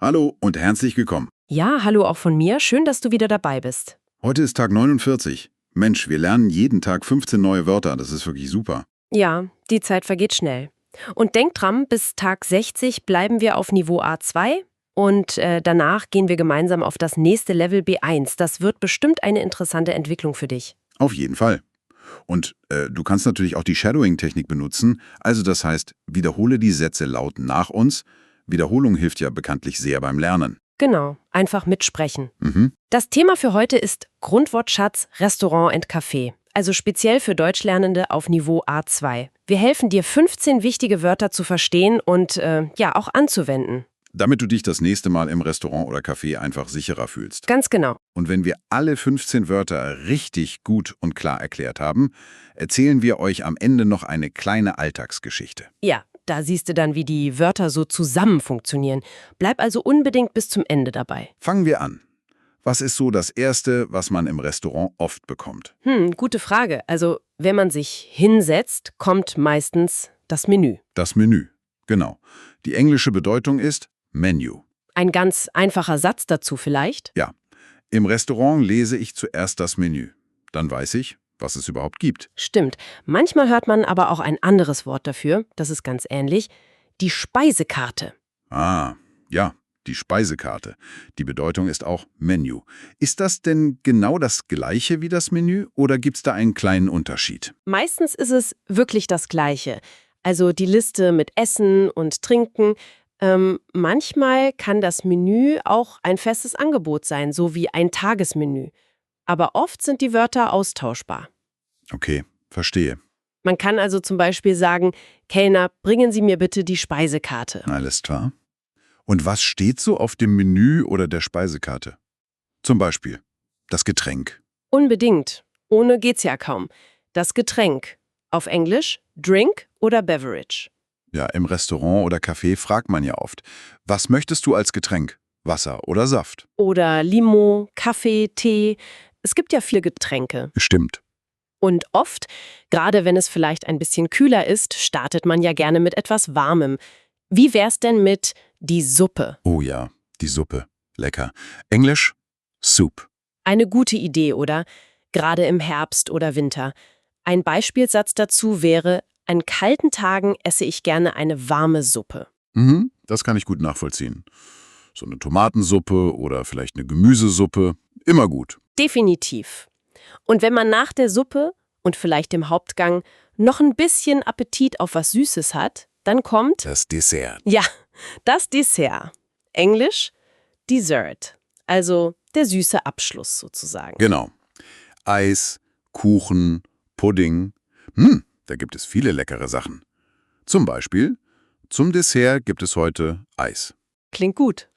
Hallo und herzlich willkommen. Ja, hallo auch von mir. Schön, dass du wieder dabei bist. Heute ist Tag 49. Mensch, wir lernen jeden Tag 15 neue Wörter. Das ist wirklich super. Ja, die Zeit vergeht schnell. Und denk dran, bis Tag 60 bleiben wir auf Niveau A2 und danach gehen wir gemeinsam auf das nächste Level B1. Das wird bestimmt eine interessante Entwicklung für dich. Auf jeden Fall. Und du kannst natürlich auch die Shadowing-Technik benutzen. Also das heißt, wiederhole die Sätze laut nach uns. Wiederholung hilft ja bekanntlich sehr beim Lernen. Genau, einfach mitsprechen. Mhm. Das Thema für heute ist Grundwortschatz, Restaurant und Café. Also speziell für Deutschlernende auf Niveau A2. Wir helfen dir, 15 wichtige Wörter zu verstehen und auch anzuwenden. Damit du dich das nächste Mal im Restaurant oder Café einfach sicherer fühlst. Ganz genau. Und wenn wir alle 15 Wörter richtig gut und klar erklärt haben, erzählen wir euch am Ende noch eine kleine Alltagsgeschichte. Ja, da siehst du dann, wie die Wörter so zusammen funktionieren. Bleib also unbedingt bis zum Ende dabei. Fangen wir an. Was ist so das Erste, was man im Restaurant oft bekommt? Gute Frage. Also, wenn man sich hinsetzt, kommt meistens das Menü. Das Menü. Genau. Die englische Bedeutung ist Menu. Ein ganz einfacher Satz dazu vielleicht. Ja. Im Restaurant lese ich zuerst das Menü. Dann weiß ich, was es überhaupt gibt. Stimmt. Manchmal hört man aber auch ein anderes Wort dafür. Das ist ganz ähnlich. Die Speisekarte. Ah, ja. Die Speisekarte. Die Bedeutung ist auch Menü. Ist das denn genau das Gleiche wie das Menü oder gibt es da einen kleinen Unterschied? Meistens ist es wirklich das Gleiche. Also die Liste mit Essen und Trinken. Manchmal kann das Menü auch ein festes Angebot sein, so wie ein Tagesmenü. Aber oft sind die Wörter austauschbar. Okay, verstehe. Man kann also zum Beispiel sagen, Kellner, bringen Sie mir bitte die Speisekarte. Alles klar. Und was steht so auf dem Menü oder der Speisekarte? Zum Beispiel das Getränk. Unbedingt. Ohne geht's ja kaum. Das Getränk. Auf Englisch Drink oder Beverage. Ja, im Restaurant oder Café fragt man ja oft, was möchtest du als Getränk? Wasser oder Saft? Oder Limo, Kaffee, Tee. Es gibt ja viele Getränke. Stimmt. Und oft, gerade wenn es vielleicht ein bisschen kühler ist, startet man ja gerne mit etwas Warmem. Wie wär's denn mit die Suppe? Oh ja, die Suppe. Lecker. Englisch? Soup. Eine gute Idee, oder? Gerade im Herbst oder Winter. Ein Beispielsatz dazu wäre, an kalten Tagen esse ich gerne eine warme Suppe. Das kann ich gut nachvollziehen. So eine Tomatensuppe oder vielleicht eine Gemüsesuppe. Immer gut. Definitiv. Und wenn man nach der Suppe und vielleicht dem Hauptgang noch ein bisschen Appetit auf was Süßes hat, dann kommt, Das Dessert. ja, das Dessert. Englisch Dessert. Also der süße Abschluss sozusagen. Genau. Eis, Kuchen, Pudding. Da gibt es viele leckere Sachen. Zum Beispiel, zum Dessert gibt es heute Eis. Klingt gut.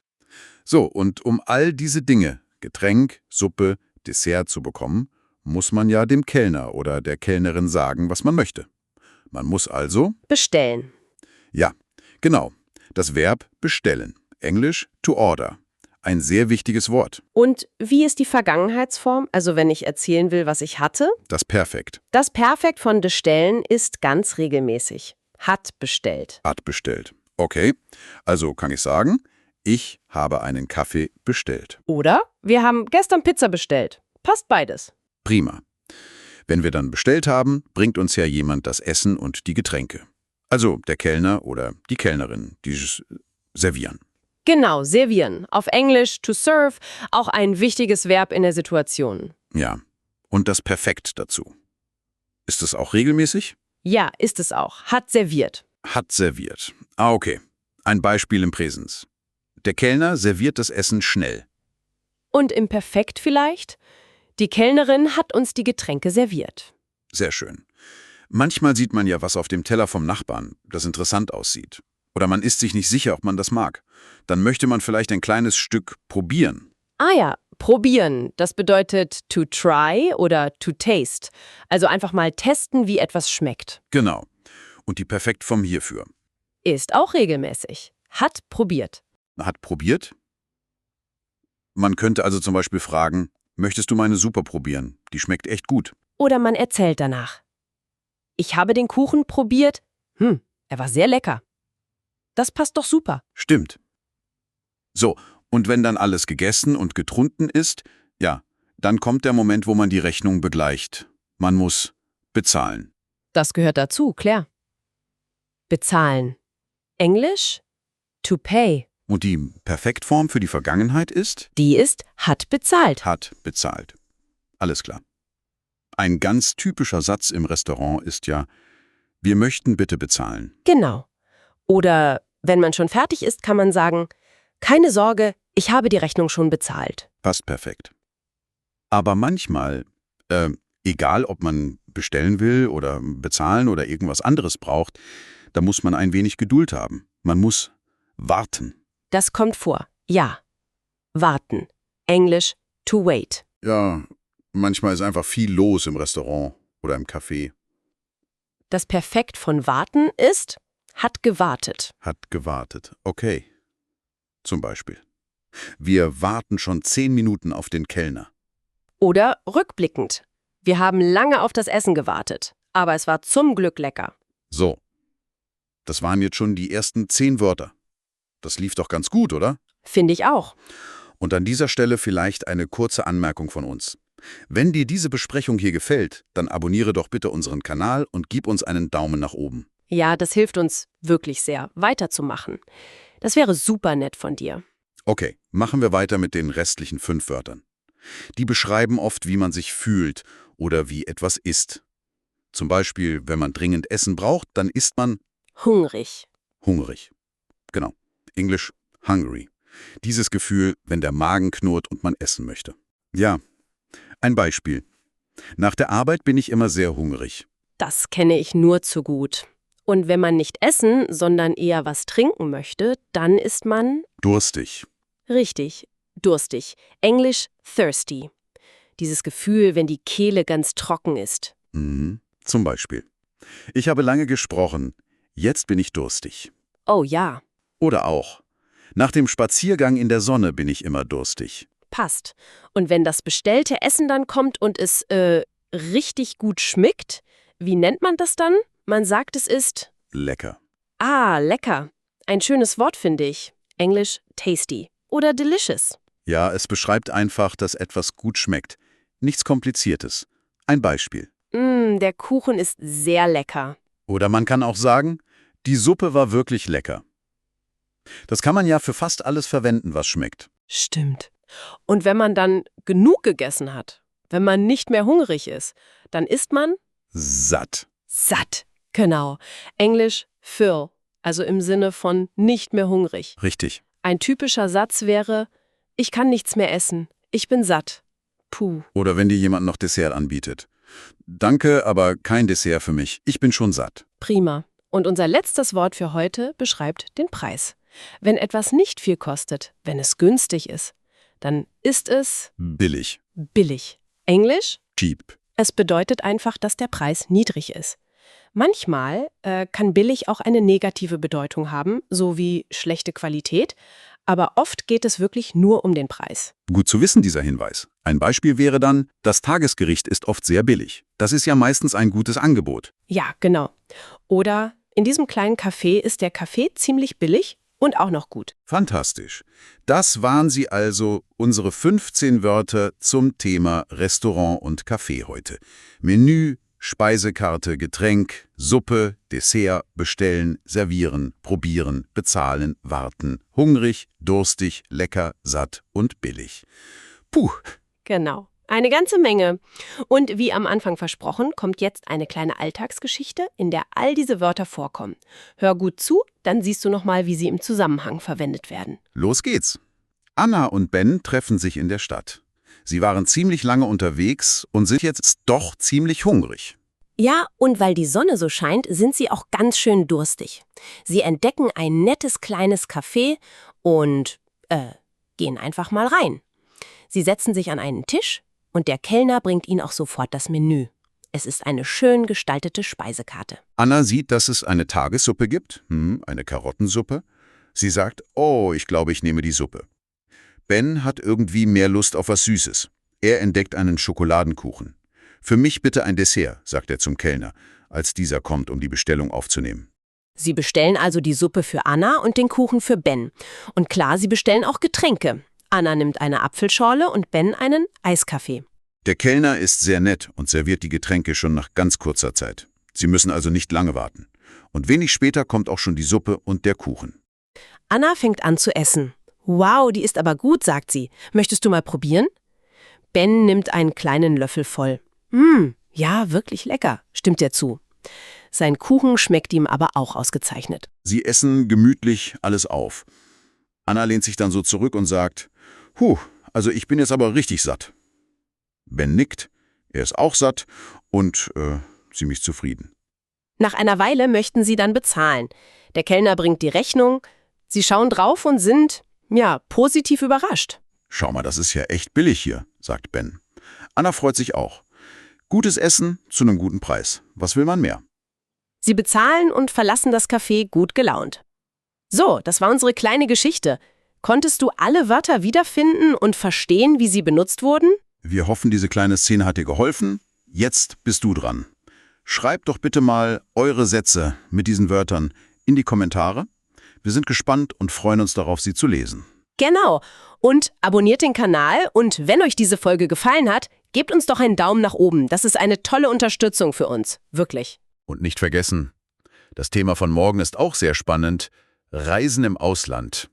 So, und um all diese Dinge, Getränk, Suppe, Dessert zu bekommen, muss man ja dem Kellner oder der Kellnerin sagen, was man möchte. Man muss also, Bestellen. ja, genau, das Verb bestellen. Englisch to order. Ein sehr wichtiges Wort. Und wie ist die Vergangenheitsform? Also wenn ich erzählen will, was ich hatte? Das Perfekt. Das Perfekt von bestellen ist ganz regelmäßig. Hat bestellt. Hat bestellt. Okay, also kann ich sagen, ich habe einen Kaffee bestellt. Oder wir haben gestern Pizza bestellt. Passt beides. Prima. Wenn wir dann bestellt haben, bringt uns ja jemand das Essen und die Getränke. Also der Kellner oder die Kellnerin, die servieren. Genau, servieren. Auf Englisch to serve, auch ein wichtiges Verb in der Situation. Ja, und das Perfekt dazu. Ist es auch regelmäßig? Ja, ist es auch. Hat serviert. Hat serviert. Ah, okay. Ein Beispiel im Präsens. Der Kellner serviert das Essen schnell. Und im Perfekt vielleicht? Die Kellnerin hat uns die Getränke serviert. Sehr schön. Manchmal sieht man ja was auf dem Teller vom Nachbarn, das interessant aussieht. Oder man ist sich nicht sicher, ob man das mag. Dann möchte man vielleicht ein kleines Stück probieren. Ah ja, probieren. Das bedeutet to try oder to taste. Also einfach mal testen, wie etwas schmeckt. Genau. Und die Perfektform hierfür. Ist auch regelmäßig. Hat probiert. Hat probiert? Man könnte also zum Beispiel fragen, möchtest du meine Suppe probieren? Die schmeckt echt gut. Oder man erzählt danach. Ich habe den Kuchen probiert. Er war sehr lecker. Das passt doch super. Stimmt. So, und wenn dann alles gegessen und getrunken ist, ja, dann kommt der Moment, wo man die Rechnung begleicht. Man muss bezahlen. Das gehört dazu, klar. Bezahlen. Englisch? To pay. Und die Perfektform für die Vergangenheit ist? Die ist hat bezahlt. Hat bezahlt. Alles klar. Ein ganz typischer Satz im Restaurant ist ja, wir möchten bitte bezahlen. Genau. Oder wenn man schon fertig ist, kann man sagen, keine Sorge, ich habe die Rechnung schon bezahlt. Passt perfekt. Aber manchmal, egal ob man bestellen will oder bezahlen oder irgendwas anderes braucht, da muss man ein wenig Geduld haben. Man muss warten. Das kommt vor. Ja. Warten. Englisch to wait. Ja, manchmal ist einfach viel los im Restaurant oder im Café. Das Perfekt von warten ist hat gewartet. Hat gewartet. Okay. Zum Beispiel. Wir warten schon 10 Minuten auf den Kellner. Oder rückblickend. Wir haben lange auf das Essen gewartet, aber es war zum Glück lecker. So. Das waren jetzt schon die ersten 10 Wörter. Das lief doch ganz gut, oder? Finde ich auch. Und an dieser Stelle vielleicht eine kurze Anmerkung von uns. Wenn dir diese Besprechung hier gefällt, dann abonniere doch bitte unseren Kanal und gib uns einen Daumen nach oben. Ja, das hilft uns wirklich sehr, weiterzumachen. Das wäre super nett von dir. Okay, machen wir weiter mit den restlichen 5 Wörtern. Die beschreiben oft, wie man sich fühlt oder wie etwas ist. Zum Beispiel, wenn man dringend Essen braucht, dann ist man Hungrig. hungrig. Genau. Englisch hungry. Dieses Gefühl, wenn der Magen knurrt und man essen möchte. Ja, ein Beispiel. Nach der Arbeit bin ich immer sehr hungrig. Das kenne ich nur zu gut. Und wenn man nicht essen, sondern eher was trinken möchte, dann ist man Durstig. richtig, durstig. Englisch thirsty. Dieses Gefühl, wenn die Kehle ganz trocken ist. Zum Beispiel. Ich habe lange gesprochen. Jetzt bin ich durstig. Oh ja, Oder auch. Nach dem Spaziergang in der Sonne bin ich immer durstig. passt. Und wenn das bestellte Essen dann kommt und es richtig gut schmeckt, wie nennt man das dann? Man sagt, es ist Lecker. lecker. Ein schönes Wort, finde ich. Englisch tasty oder delicious. Ja, es beschreibt einfach, dass etwas gut schmeckt. Nichts Kompliziertes. Ein Beispiel. Der Kuchen ist sehr lecker. Oder man kann auch sagen, die Suppe war wirklich lecker. Das kann man ja für fast alles verwenden, was schmeckt. Stimmt. Und wenn man dann genug gegessen hat, wenn man nicht mehr hungrig ist, dann ist man Satt. satt. Genau. Englisch fill, also im Sinne von nicht mehr hungrig. Richtig. Ein typischer Satz wäre, ich kann nichts mehr essen, ich bin satt. Puh. Oder wenn dir jemand noch Dessert anbietet. Danke, aber kein Dessert für mich. Ich bin schon satt. Prima. Und unser letztes Wort für heute beschreibt den Preis. Wenn etwas nicht viel kostet, wenn es günstig ist, dann ist es Billig. billig. Englisch? Cheap. Es bedeutet einfach, dass der Preis niedrig ist. Manchmal kann billig auch eine negative Bedeutung haben, so wie schlechte Qualität, aber oft geht es wirklich nur um den Preis. Gut zu wissen, dieser Hinweis. Ein Beispiel wäre dann, das Tagesgericht ist oft sehr billig. Das ist ja meistens ein gutes Angebot. Ja, genau. Oder in diesem kleinen Café ist der Kaffee ziemlich billig und auch noch gut. Fantastisch. Das waren sie also, unsere 15 Wörter zum Thema Restaurant und Café heute. Menü, Speisekarte, Getränk, Suppe, Dessert, bestellen, servieren, probieren, bezahlen, warten, hungrig, durstig, lecker, satt und billig. Puh, Genau. Eine ganze Menge. Und wie am Anfang versprochen, kommt jetzt eine kleine Alltagsgeschichte, in der all diese Wörter vorkommen. Hör gut zu, dann siehst du nochmal, wie sie im Zusammenhang verwendet werden. los geht's. Anna und Ben treffen sich in der Stadt. Sie waren ziemlich lange unterwegs und sind jetzt doch ziemlich hungrig. Ja, und weil die Sonne so scheint, sind sie auch ganz schön durstig. Sie entdecken ein nettes kleines Café und gehen einfach mal rein. Sie setzen sich an einen Tisch und der Kellner bringt ihnen auch sofort das Menü. Es ist eine schön gestaltete Speisekarte. Anna sieht, dass es eine Tagessuppe gibt, eine Karottensuppe. Sie sagt, oh, ich glaube, ich nehme die Suppe. Ben hat irgendwie mehr Lust auf was Süßes. Er entdeckt einen Schokoladenkuchen. Für mich bitte ein Dessert, sagt er zum Kellner, als dieser kommt, um die Bestellung aufzunehmen. Sie bestellen also die Suppe für Anna und den Kuchen für Ben. Und klar, sie bestellen auch Getränke. Anna nimmt eine Apfelschorle und Ben einen Eiskaffee. Der Kellner ist sehr nett und serviert die Getränke schon nach ganz kurzer Zeit. Sie müssen also nicht lange warten. Und wenig später kommt auch schon die Suppe und der Kuchen. Anna fängt an zu essen. Wow, die ist aber gut, sagt sie. Möchtest du mal probieren? Ben nimmt einen kleinen Löffel voll. Ja, wirklich lecker, stimmt er zu. Sein Kuchen schmeckt ihm aber auch ausgezeichnet. Sie essen gemütlich alles auf. Anna lehnt sich dann so zurück und sagt, also ich bin jetzt aber richtig satt. Ben nickt, er ist auch satt und ziemlich zufrieden. Nach einer Weile möchten sie dann bezahlen. Der Kellner bringt die Rechnung. Sie schauen drauf und sind, positiv überrascht. Schau mal, das ist ja echt billig hier, sagt Ben. Anna freut sich auch. Gutes Essen zu einem guten Preis. Was will man mehr? Sie bezahlen und verlassen das Café gut gelaunt. So, das war unsere kleine Geschichte. Konntest du alle Wörter wiederfinden und verstehen, wie sie benutzt wurden? Wir hoffen, diese kleine Szene hat dir geholfen. Jetzt bist du dran. Schreibt doch bitte mal eure Sätze mit diesen Wörtern in die Kommentare. Wir sind gespannt und freuen uns darauf, sie zu lesen. Genau. Und abonniert den Kanal und wenn euch diese Folge gefallen hat, gebt uns doch einen Daumen nach oben. Das ist eine tolle Unterstützung für uns. Wirklich. Und nicht vergessen, das Thema von morgen ist auch sehr spannend. Reisen im Ausland.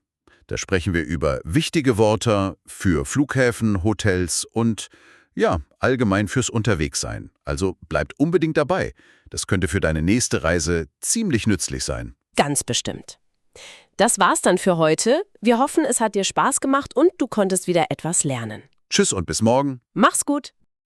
Da sprechen wir über wichtige Wörter für Flughäfen, Hotels und allgemein fürs Unterwegssein. Also bleibt unbedingt dabei. Das könnte für deine nächste Reise ziemlich nützlich sein. Ganz bestimmt. Das war's dann für heute. Wir hoffen, es hat dir Spaß gemacht und du konntest wieder etwas lernen. Tschüss und bis morgen. Mach's gut!